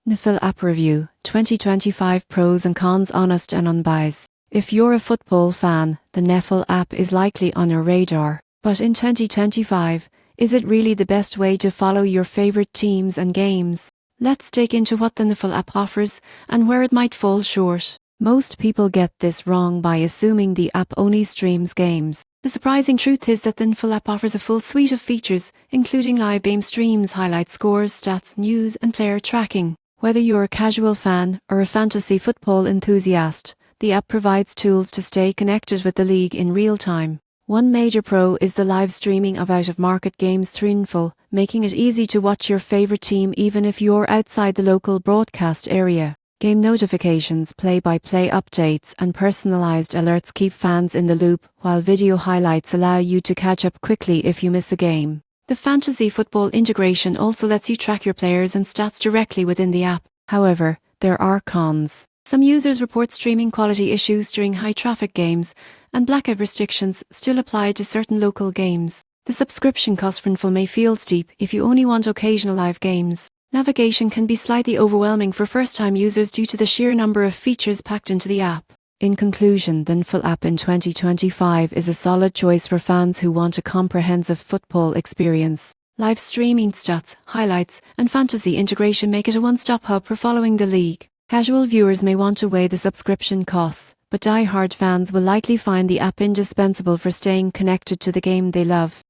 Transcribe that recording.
NFL App Review 2025 Pros and Cons, Honest and Unbiased. If you're a football fan, the NFL app is likely on your radar. But in 2025, is it really the best way to follow your favorite teams and games? Let's dig into what the NFL app offers and where it might fall short. Most people get this wrong by assuming the app only streams games. The surprising truth is that the NFL app offers a full suite of features, including live game streams, highlight scores, stats, news, and player tracking. Whether you're a casual fan or a fantasy football enthusiast, the app provides tools to stay connected with the league in real time. One major pro is the live streaming of out-of-market games through NFL, making it easy to watch your favorite team even if you're outside the local broadcast area. Game notifications, play-by-play updates, and personalized alerts keep fans in the loop, while video highlights allow you to catch up quickly if you miss a game. The fantasy football integration also lets you track your players and stats directly within the app. However, there are cons. Some users report streaming quality issues during high-traffic games, and blackout restrictions still apply to certain local games. The subscription cost for NFL may feel steep if you only want occasional live games. Navigation can be slightly overwhelming for first-time users due to the sheer number of features packed into the app. In conclusion, the NFL app in 2025 is a solid choice for fans who want a comprehensive football experience. Live streaming, stats, highlights, and fantasy integration make it a one-stop hub for following the league. Casual viewers may want to weigh the subscription costs, but die-hard fans will likely find the app indispensable for staying connected to the game they love.